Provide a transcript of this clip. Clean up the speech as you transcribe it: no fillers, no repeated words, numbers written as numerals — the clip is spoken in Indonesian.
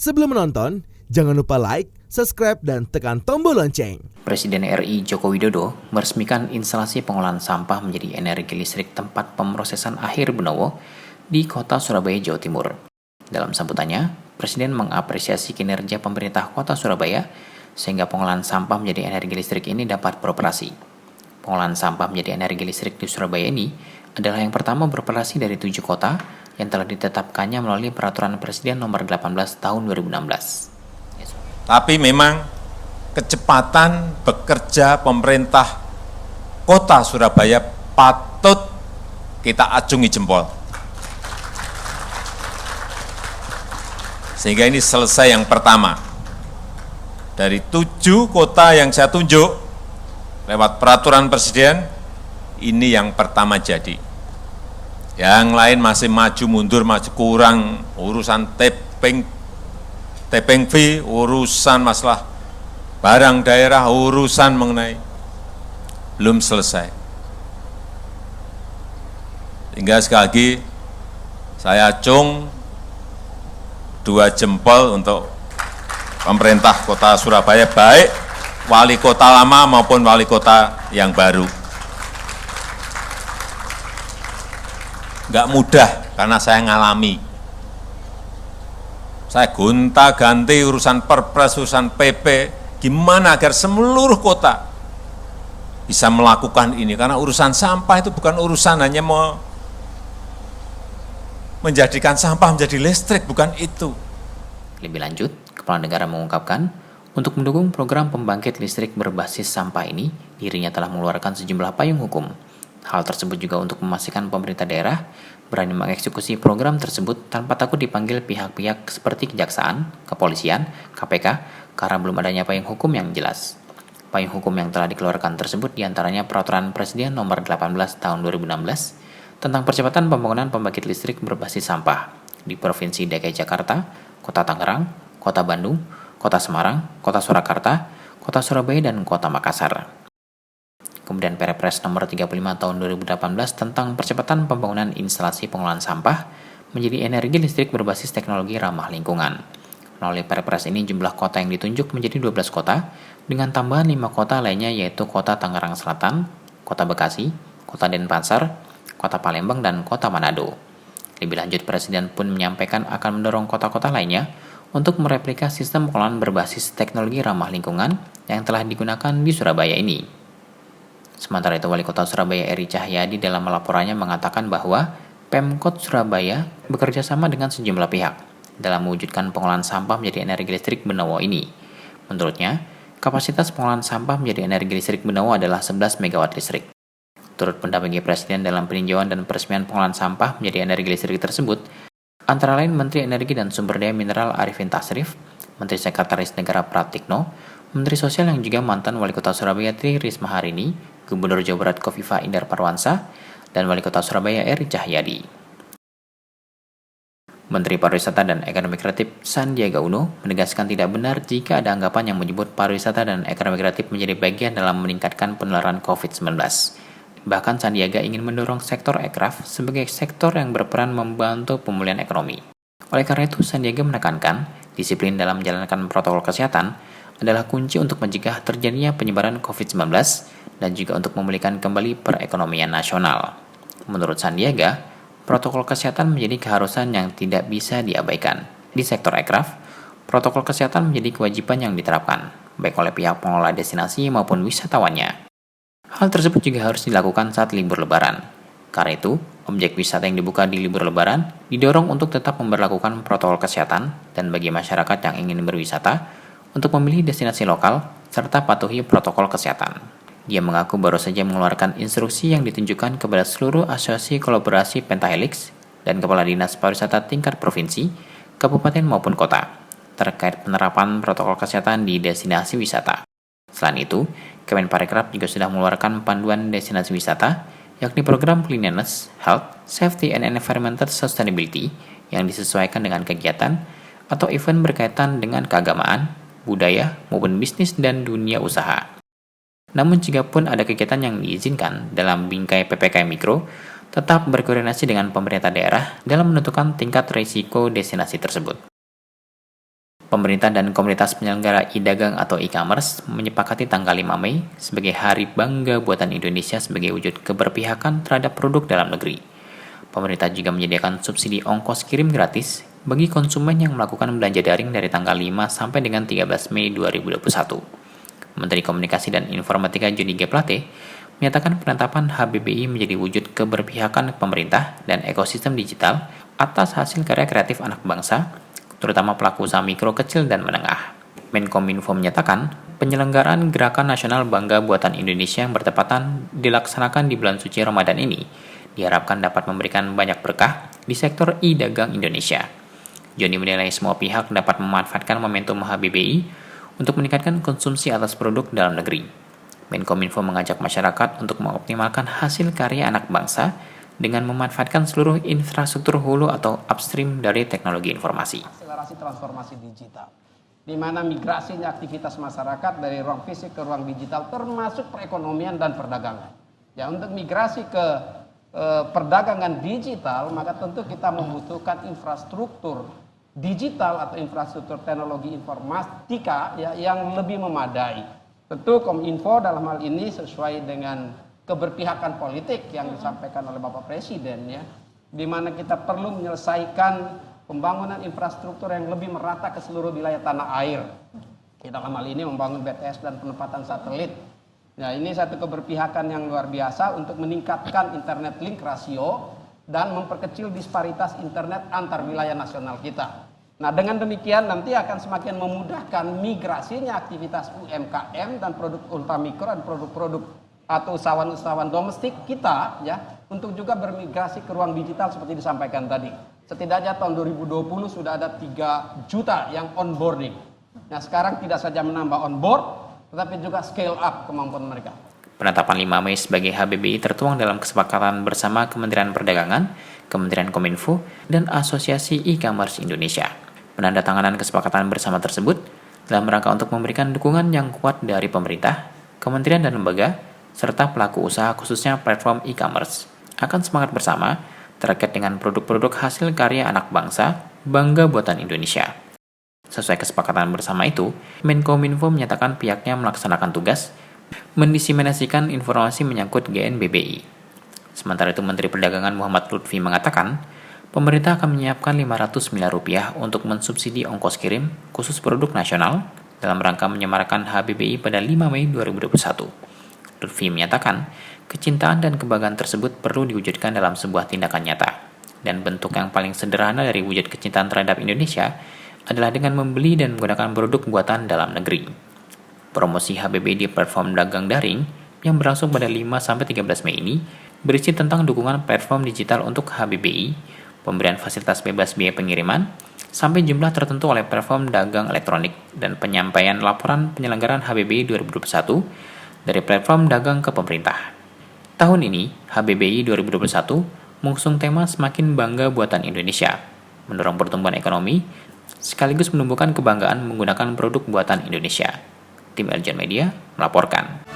Sebelum menonton, jangan lupa like, subscribe, dan tekan tombol lonceng. Presiden RI Joko Widodo meresmikan instalasi pengolahan sampah menjadi energi listrik tempat pemrosesan akhir Benowo di kota Surabaya, Jawa Timur. Dalam sambutannya, Presiden mengapresiasi kinerja pemerintah kota Surabaya sehingga pengolahan sampah menjadi energi listrik ini dapat beroperasi. Pengolahan sampah menjadi energi listrik di Surabaya ini adalah yang pertama beroperasi dari 7 kota yang telah ditetapkannya melalui Peraturan Presiden Nomor 18 Tahun 2016. Tapi memang kecepatan bekerja pemerintah kota Surabaya patut kita acungi jempol. Sehingga ini selesai yang pertama. Dari 7 kota yang saya tunjuk lewat peraturan presiden, ini yang pertama jadi. Yang lain masih maju mundur, maju kurang, urusan taping fee, urusan masalah barang daerah, urusan mengenai belum selesai. Sehingga sekali lagi saya acung 2 jempol untuk pemerintah kota Surabaya, baik wali kota lama maupun wali kota yang baru. Nggak mudah karena saya ngalami. Saya gonta-ganti urusan perpres, urusan PP, gimana agar seluruh kota bisa melakukan ini. Karena urusan sampah itu bukan urusan hanya menjadikan sampah menjadi listrik, bukan itu. Lebih lanjut, Kepala Negara mengungkapkan, untuk mendukung program pembangkit listrik berbasis sampah ini, dirinya telah mengeluarkan sejumlah payung hukum. Hal tersebut juga untuk memastikan pemerintah daerah berani mengeksekusi program tersebut tanpa takut dipanggil pihak-pihak seperti kejaksaan, kepolisian, KPK, karena belum adanya payung hukum yang jelas. Payung hukum yang telah dikeluarkan tersebut diantaranya Peraturan Presiden Nomor 18 Tahun 2016 tentang percepatan pembangunan pembangkit listrik berbasis sampah di Provinsi DKI Jakarta, Kota Tangerang, Kota Bandung, Kota Semarang, Kota Surakarta, Kota Surabaya, dan Kota Makassar. Kemudian Perpres Nomor 35 Tahun 2018 tentang percepatan pembangunan instalasi pengolahan sampah menjadi energi listrik berbasis teknologi ramah lingkungan. Melalui Perpres ini jumlah kota yang ditunjuk menjadi 12 kota dengan tambahan 5 kota lainnya yaitu Kota Tangerang Selatan, Kota Bekasi, Kota Denpasar, Kota Palembang, dan Kota Manado. Lebih lanjut, Presiden pun menyampaikan akan mendorong kota-kota lainnya untuk mereplika sistem pengolahan berbasis teknologi ramah lingkungan yang telah digunakan di Surabaya ini. Sementara itu, Wali Kota Surabaya Eri Cahyadi dalam laporannya mengatakan bahwa Pemkot Surabaya bekerja sama dengan sejumlah pihak dalam mewujudkan pengolahan sampah menjadi energi listrik Benowo ini. Menurutnya, kapasitas pengolahan sampah menjadi energi listrik Benowo adalah 11 MW listrik. Turut mendampingi Presiden dalam peninjauan dan peresmian pengolahan sampah menjadi energi listrik tersebut, antara lain Menteri Energi dan Sumber Daya Mineral Arifin Tasrif, Menteri Sekretaris Negara Pratikno, Menteri Sosial yang juga mantan Wali Kota Surabaya Tri Risma Harini, Gubernur Jawa Barat Kofifa Indar Parawansa, dan Wali Kota Surabaya Eri Cahyadi. Menteri Pariwisata dan Ekonomi Kreatif Sandiaga Uno menegaskan tidak benar jika ada anggapan yang menyebut pariwisata dan ekonomi kreatif menjadi bagian dalam meningkatkan penularan COVID-19. Bahkan Sandiaga ingin mendorong sektor ekraf sebagai sektor yang berperan membantu pemulihan ekonomi. Oleh karena itu, Sandiaga menekankan disiplin dalam menjalankan protokol kesehatan adalah kunci untuk mencegah terjadinya penyebaran COVID-19 dan juga untuk memulihkan kembali perekonomian nasional. Menurut Sandiaga, protokol kesehatan menjadi keharusan yang tidak bisa diabaikan. Di sektor ekraf, protokol kesehatan menjadi kewajiban yang diterapkan, baik oleh pihak pengelola destinasi maupun wisatawannya. Hal tersebut juga harus dilakukan saat libur lebaran. Karena itu, objek wisata yang dibuka di libur lebaran didorong untuk tetap memberlakukan protokol kesehatan dan bagi masyarakat yang ingin berwisata untuk memilih destinasi lokal serta patuhi protokol kesehatan. Dia mengaku baru saja mengeluarkan instruksi yang ditunjukkan kepada seluruh asosiasi kolaborasi Pentahelix dan kepala dinas pariwisata tingkat provinsi, kabupaten maupun kota terkait penerapan protokol kesehatan di destinasi wisata. Selain itu, Kemenparekraf juga sudah mengeluarkan panduan destinasi wisata, yakni program Cleanliness, Health, Safety, and Environmental Sustainability yang disesuaikan dengan kegiatan atau event berkaitan dengan keagamaan, budaya, maupun bisnis dan dunia usaha. Namun jika pun ada kegiatan yang diizinkan dalam bingkai PPKM Mikro, tetap berkoordinasi dengan pemerintah daerah dalam menentukan tingkat risiko destinasi tersebut. Pemerintah dan komunitas penyelenggara e-dagang atau e-commerce menyepakati tanggal 5 Mei sebagai Hari Bangga Buatan Indonesia sebagai wujud keberpihakan terhadap produk dalam negeri. Pemerintah juga menyediakan subsidi ongkos kirim gratis bagi konsumen yang melakukan belanja daring dari tanggal 5 sampai dengan 13 Mei 2021. Menteri Komunikasi dan Informatika Johnny G. Plate menyatakan penetapan HBBI menjadi wujud keberpihakan pemerintah dan ekosistem digital atas hasil karya kreatif anak bangsa, terutama pelaku usaha mikro, kecil, dan menengah. Menkominfo menyatakan, penyelenggaraan Gerakan Nasional Bangga Buatan Indonesia yang bertepatan dilaksanakan di bulan suci Ramadan ini diharapkan dapat memberikan banyak berkah di sektor e-dagang Indonesia. Joni menilai semua pihak dapat memanfaatkan momentum HBBI untuk meningkatkan konsumsi atas produk dalam negeri. Menkominfo mengajak masyarakat untuk mengoptimalkan hasil karya anak bangsa dengan memanfaatkan seluruh infrastruktur hulu atau upstream dari teknologi informasi. Akselerasi transformasi digital, di mana migrasinya aktivitas masyarakat dari ruang fisik ke ruang digital termasuk perekonomian dan perdagangan. Ya, untuk migrasi ke perdagangan digital, maka tentu kita membutuhkan infrastruktur digital atau infrastruktur teknologi informatika ya, yang lebih memadai. Tentu Kominfo dalam hal ini sesuai dengan keberpihakan politik yang disampaikan oleh Bapak Presiden ya, di mana kita perlu menyelesaikan pembangunan infrastruktur yang lebih merata ke seluruh wilayah tanah air. Kita dalam hal ini membangun BTS dan penempatan satelit. Nah, ini satu keberpihakan yang luar biasa untuk meningkatkan internet link rasio dan memperkecil disparitas internet antar wilayah nasional kita. Nah, dengan demikian nanti akan semakin memudahkan migrasinya aktivitas UMKM dan produk ultramikro dan produk-produk atau usahawan-usahawan domestik kita ya untuk juga bermigrasi ke ruang digital seperti disampaikan tadi. Setidaknya tahun 2020 sudah ada 3 juta yang onboarding. Nah, sekarang tidak saja menambah onboard tetapi juga scale up kemampuan mereka. Penetapan 5 Mei sebagai HBBI tertuang dalam kesepakatan bersama Kementerian Perdagangan, Kementerian Kominfo, dan Asosiasi E-commerce Indonesia. Penandatanganan kesepakatan bersama tersebut dalam rangka untuk memberikan dukungan yang kuat dari pemerintah, kementerian dan lembaga, serta pelaku usaha khususnya platform e-commerce akan semangat bersama terkait dengan produk-produk hasil karya anak bangsa bangga buatan Indonesia. Sesuai kesepakatan bersama itu, Menkominfo menyatakan pihaknya melaksanakan tugas mendiseminasikan informasi menyangkut GNBBI. Sementara itu, Menteri Perdagangan Muhammad Lutfi mengatakan, pemerintah akan menyiapkan 500 miliar rupiah untuk mensubsidi ongkos kirim khusus produk nasional dalam rangka menyemarakan HBBI pada 5 Mei 2021. Lutfi menyatakan, kecintaan dan kebanggaan tersebut perlu diwujudkan dalam sebuah tindakan nyata, dan bentuk yang paling sederhana dari wujud kecintaan terhadap Indonesia adalah dengan membeli dan menggunakan produk buatan dalam negeri. Promosi HBBI di platform dagang daring yang berlangsung pada 5-13 Mei ini berisi tentang dukungan platform digital untuk HBBI, pemberian fasilitas bebas biaya pengiriman, sampai jumlah tertentu oleh platform dagang elektronik dan penyampaian laporan penyelenggaraan HBBI 2021 dari platform dagang ke pemerintah. Tahun ini, HBBI 2021 mengusung tema Semakin Bangga Buatan Indonesia, mendorong pertumbuhan ekonomi, sekaligus menumbuhkan kebanggaan menggunakan produk buatan Indonesia. Tim Eljan Media melaporkan.